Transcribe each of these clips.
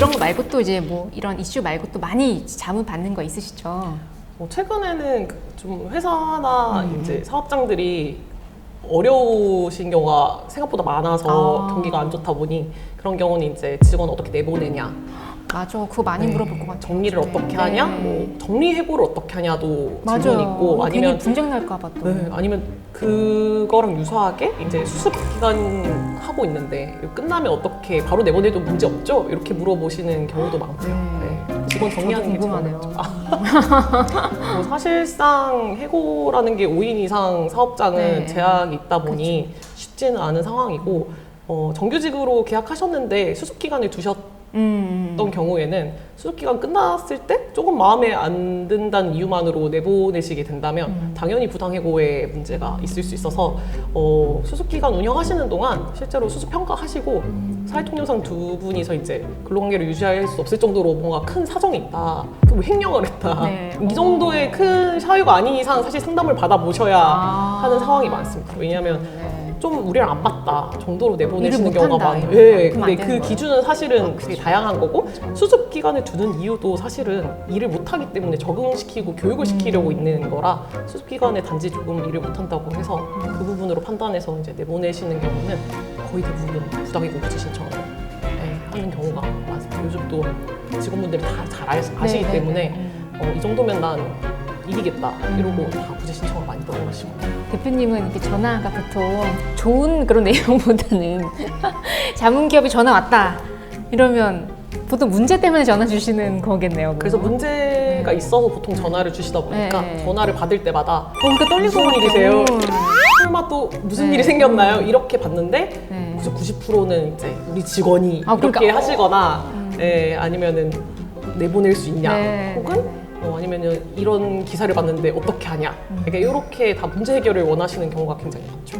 이런 거 말고 또 이제 뭐 이런 이슈 말고 또 많이 자문 받는 거 있으시죠? 최근에는 좀 회사나 이제 사업장들이 어려우신 경우가 생각보다 많아서 경기가 안 좋다 보니 그런 경우는 이제 직원 어떻게 내보내냐, 맞아, 그거 많이 물어볼 것 같아요. 정리를 어떻게 하냐, 뭐 정리해고를 어떻게 하냐도 질문이 있고, 아니면 분쟁 날까봐 또. 아니면 그거랑 유사하게 이제 수습 기간 하고 있는데 끝나면 어떻게 바로 내보내도 문제 없죠? 이렇게 물어보시는 경우도 많고요. 직원 정리하는 게 궁금하네요. 뭐 사실상 해고라는 게 5인 이상 사업장은 제약이 있다 보니 쉽지는 않은 상황이고, 정규직으로 계약하셨는데 수습 기간을 두셨던 경우에는 수습기간 끝났을 때 조금 마음에 안 든다는 이유만으로 내보내시게 된다면 당연히 부당해고의 문제가 있을 수 있어서 수습기간 운영하시는 동안 실제로 수습평가하시고 사회통념상 두 분이서 이제 근로관계를 유지할 수 없을 정도로 뭔가 큰 사정이 있다, 뭐 횡령을 했다, 이 정도의 큰 사유가 아닌 이상 사실 상담을 받아보셔야 하는 상황이 많습니다. 왜냐하면 좀 우리랑 안 맞다 정도로 내보내시는 경우가 많아요. 근데 그 기준은 사실은 되게 다양한 거고, 수습 기간을 두는 이유도 사실은 일을 못하기 때문에 적응시키고 교육을 시키려고 있는 거라, 수습 기간에 단지 조금 일을 못한다고 해서 그 부분으로 판단해서 이제 내보내시는 경우는 거의 대부분 부당해고 구제 신청을 하는 경우가 많습니다. 요즘 또 직원분들이 다 잘 아시기 때문에 이 정도면 난 이기겠다 이러고 다 구제 신청을 많이 넣으시고. 대표님은 이렇게 전화가 보통 좋은 그런 내용보다는 자문기업이 전화 왔다 이러면 보통 문제 때문에 전화 주시는 거겠네요. 그래서 문제가 있어서 보통 전화를 주시다 보니까 전화를 받을 때마다 그러니까 떨리고 무슨 일이세요? 설마 또 무슨 일이 생겼나요? 이렇게 받는데 90%는 이제 우리 직원이 이렇게 하시거나 아니면은 내보낼 수 있냐, 혹은 아니면은 이런 기사를 봤는데 어떻게 하냐, 그러니까 이렇게 다 문제 해결을 원하시는 경우가 굉장히 많죠.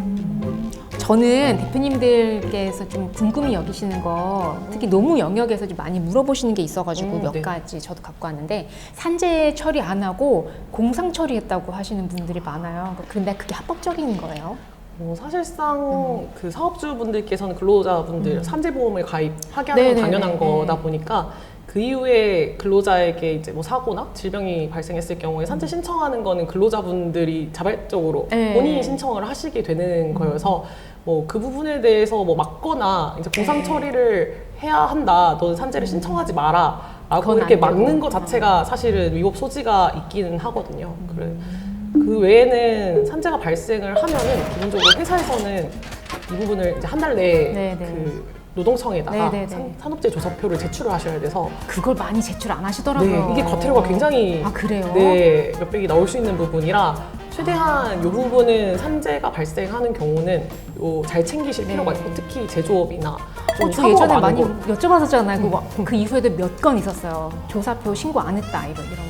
저는 대표님들께서 좀 궁금히 여기시는 거, 특히 노무 영역에서 좀 많이 물어보시는 게 있어가지고 몇 가지 저도 갖고 왔는데, 산재 처리 안 하고 공상 처리했다고 하시는 분들이 많아요. 근데 그게 합법적인 거예요? 사실상 그 사업주분들께서는 근로자분들 산재보험을 가입하게 하는 건 당연한 거다 보니까 그 이후에 근로자에게 이제 뭐 사고나 질병이 발생했을 경우에 산재 신청하는 거는 근로자분들이 자발적으로 본인이 신청을 하시게 되는 거여서 뭐 그 부분에 대해서 뭐 막거나 이제 공상 처리를 해야 한다, 너는 산재를 신청하지 마라 라고 이렇게 막는 것 자체가 사실은 위법 소지가 있기는 하거든요. 그래. 그 외에는 산재가 발생을 하면은 기본적으로 회사에서는 이 부분을 이제 한 달 내에 그 노동청에다가 산업재 조사표를 제출을 하셔야 돼서, 그걸 많이 제출 안 하시더라고요. 이게 과태료가 굉장히 그래요? 몇백이 나올 수 있는 부분이라 최대한 이 부분은 산재가 발생하는 경우는 잘 챙기실 필요가 있고, 특히 제조업이나 좀 저 예전에 많이 거. 여쭤봤었잖아요. 그 이후에도 몇 건 있었어요. 조사표 신고 안 했다 이런 거.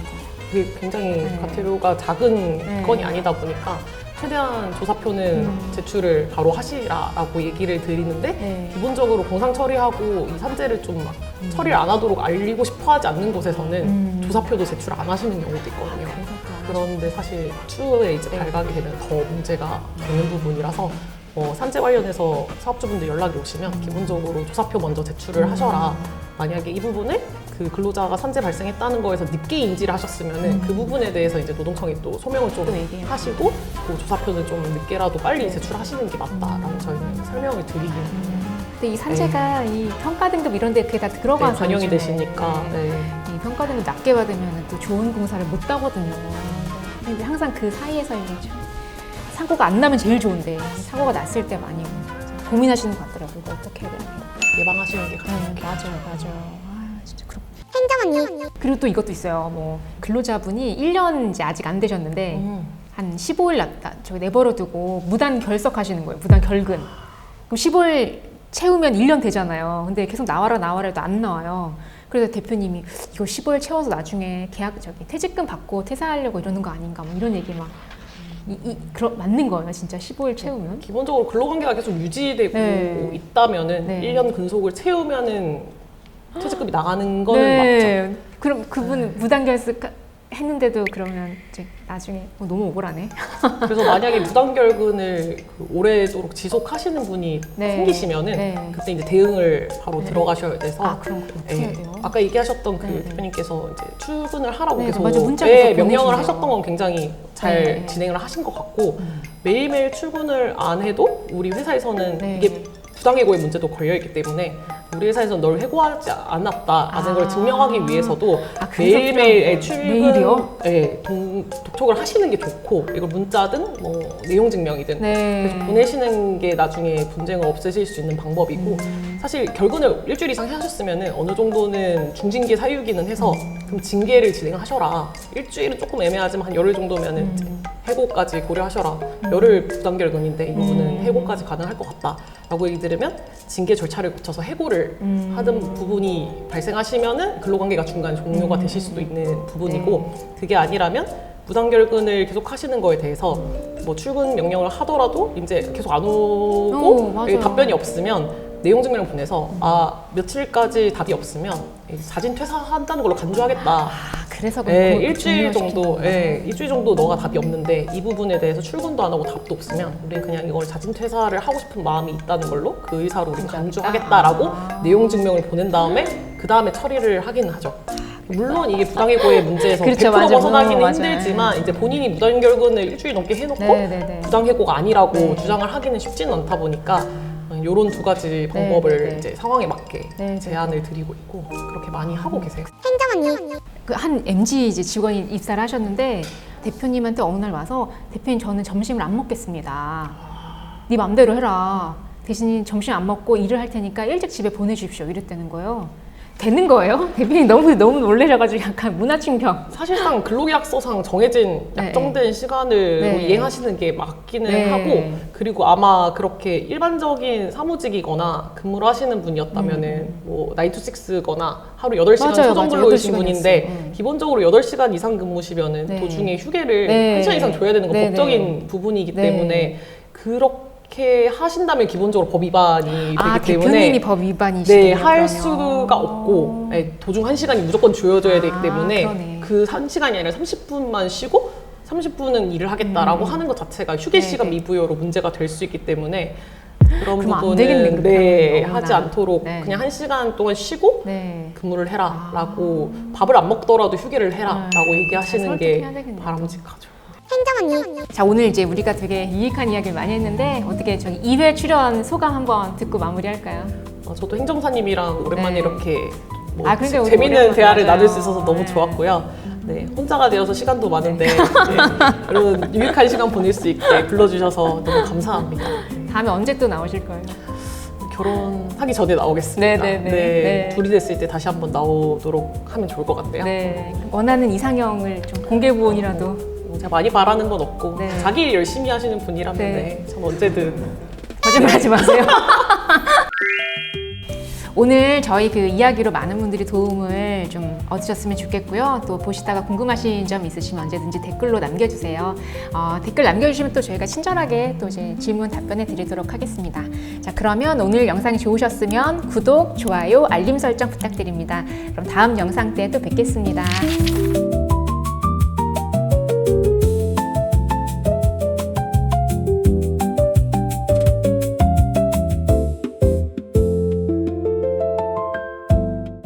그게 굉장히 과태료가 작은 건이 아니다 보니까 최대한 조사표는 제출을 바로 하시라라고 얘기를 드리는데, 기본적으로 공상 처리하고 이 산재를 좀 처리를 안 하도록 알리고 싶어 하지 않는 곳에서는 조사표도 제출 안 하시는 경우도 있거든요. 그런데 사실 추후에 이제 발각이 되면 더 문제가 되는 부분이라서 산재 관련해서 사업주분들 연락이 오시면 기본적으로 조사표 먼저 제출을 하셔라. 만약에 이 부분을 그 근로자가 산재 발생했다는 거에서 늦게 인지를 하셨으면은 그 부분에 대해서 이제 노동청이 또 소명을 좀 하시고, 그 조사표는 좀 늦게라도 빨리 제출하시는 게 맞다라고 저희는 설명을 드리긴. 근데 이 산재가 이 평가 등급 이런 데 그게 다 들어가서 반영이 되시니까 이 평가 등급 낮게 받으면 또 좋은 공사를 못 따거든요. 근데 항상 그 사이에서 이제 사고가 안 나면 제일 좋은데 사고가 났을 때 많이 고민하시는 것 같더라고요. 이거 어떻게 해야 되나. 예방하시는 게 가장 좋겠죠. 맞아요. 진짜 그렇. 행정 언니. 그리고 또 이것도 있어요. 뭐 근로자분이 1년 이제 아직 안 되셨는데 한 15일 저기 내버려 두고 무단 결석하시는 거예요. 무단 결근. 그럼 15일 채우면 1년 되잖아요. 근데 계속 나와라 해도 안 나와요. 그래서 대표님이 이거 15일 채워서 나중에 퇴직금 받고 퇴사하려고 이러는 거 아닌가, 뭐 이런 얘기 막. 맞는 거예요, 진짜 15일 채우면? 기본적으로 근로관계가 계속 유지되고 있다면은 1년 근속을 채우면은 퇴직금이 나가는 거는 맞죠. 그럼 그분 무단 결석 했는데도 그러면 이제 나중에 너무 억울하네. 그래서 만약에 무단결근을 오래도록 지속하시는 분이 네. 생기시면은 네. 그때 이제 대응을 바로 네. 들어가셔야 돼서 그럼 어떻게 해야 돼요? 아까 얘기하셨던 그 네. 대표님께서 이제 출근을 하라고 네, 계속 맞아, 문자 계속 명령을 보내시네요. 하셨던 건 굉장히 잘 네. 진행을 하신 것 같고 매일매일 출근을 안 해도 우리 회사에서는 네. 이게 부당해고의 문제도 걸려있기 때문에 우리 회사에서는 널 해고하지 않았다라는 걸 증명하기 위해서도 그래서 매일매일 필요한 출근 매일이요? 독촉을 하시는 게 좋고 이걸 문자든 뭐 내용 증명이든 네. 계속 보내시는 게 나중에 분쟁을 없애실 수 있는 방법이고 사실 결근을 일주일 이상 하셨으면 어느 정도는 중징계 사유기는 해서 그럼 징계를 진행하셔라. 일주일은 조금 애매하지만 한 열흘 정도면은 이제 해고까지 고려하셔라. 열흘 부당결근인데 이 부분은 해고까지 가능할 것 같다. 라고 얘기 들으면 징계 절차를 거쳐서 해고를 하는 부분이 발생하시면은 근로관계가 중간 종료가 되실 수도 있는 부분이고 그게 아니라면 부당결근을 계속 하시는 거에 대해서 뭐 출근 명령을 하더라도 이제 계속 안 오고 맞아요. 답변이 없으면 내용 증명을 보내서 며칠까지 답이 없으면 자진 퇴사한다는 걸로 간주하겠다. 그래서 일주일 정도, 일주일 정도 너가 답이 없는데 이 부분에 대해서 출근도 안 하고 답도 없으면 우리는 그냥 이걸 자진 퇴사를 하고 싶은 마음이 있다는 걸로 그 의사로 우리는 간주하겠다라고 내용 증명을 보낸 다음에 그 다음에 처리를 하기는 하죠. 물론 이게 부당해고의 문제에서 그렇죠, 100% 맞아. 벗어나기는 맞아요. 힘들지만 이제 본인이 무단결근을 일주일 넘게 해놓고 네. 부당해고가 아니라고 주장을 하기는 쉽지는 않다 보니까 이런 두 가지 방법을 네. 이제 상황에 맞게 네. 제안을 드리고 있고 그렇게 많이 하고 계세요. 그 한 MG 이제 직원이 입사를 하셨는데 대표님한테 어느 날 와서 대표님 저는 점심을 안 먹겠습니다. 네 맘대로 해라. 대신 점심 안 먹고 일을 할 테니까 일찍 집에 보내주십시오. 이랬다는 거예요. 되는 거예요? 대표님 너무 놀라셔가지고 약간 문화충격. 사실상 근로계약서상 정해진 네. 약정된 시간을 네. 이행하시는 게 맞기는 네. 하고 그리고 아마 그렇게 일반적인 사무직이거나 근무를 하시는 분이었다면은 뭐 9to6거나 하루 8시간 맞아요, 소정 맞아요. 근로이신 8시간 분인데 였어요. 기본적으로 8시간 이상 근무시면은 네. 도중에 휴게를 네. 1시간 이상 줘야 되는 건 네. 법적인 부분이기 네. 때문에 그렇게 하신다면 기본적으로 법 위반이 되기 때문에 대표님이 법 위반이시네요. 네, 할 그러면. 수가 없고 도중 1시간이 무조건 주어져야 되기 때문에 그러네. 그 1시간이 아니라 30분만 쉬고 30분은 일을 하겠다라고 하는 것 자체가 휴게 시간 네. 미부여로 문제가 될 수 있기 때문에 그런 그럼 안 부분은 되겠네, 그렇게 하면 하지 너무나. 않도록 네. 그냥 1시간 동안 쉬고 네. 근무를 해라라고 밥을 안 먹더라도 휴게를 해라라고 얘기하시는 잘 게 설득해야 되겠네요. 바람직하죠. 자, 오늘 이제 우리가 되게 유익한 이야기를 많이 했는데 어떻게 저기 2회 출연 소감 한번 듣고 마무리할까요? 저도 행정사님이랑 오랜만에 네. 이렇게 뭐 그러니까 우리 재밌는 오랜만에 대화를 맞아요. 나눌 수 있어서 너무 네. 좋았고요. 네, 혼자가 되어서 시간도 많은데 이런 유익한 시간 보낼 수 있게 불러주셔서 너무 감사합니다. 다음에 언제 또 나오실 거예요? 결혼하기 전에 나오겠습니다. 네. 둘이 됐을 때 다시 한번 나오도록 하면 좋을 것 같네요. 네. 원하는 이상형을 좀 공개 구원이라도. 제가 많이 바라는 건 없고 네. 자기 일 열심히 하시는 분이라면 네. 전 언제든 거짓말하지 마세요. 오늘 저희 그 이야기로 많은 분들이 도움을 좀 얻으셨으면 좋겠고요. 또 보시다가 궁금하신 점 있으시면 언제든지 댓글로 남겨주세요. 댓글 남겨주시면 또 저희가 친절하게 또 이제 질문 답변해 드리도록 하겠습니다. 자, 그러면 오늘 영상이 좋으셨으면 구독, 좋아요, 알림 설정 부탁드립니다. 그럼 다음 영상 때 또 뵙겠습니다.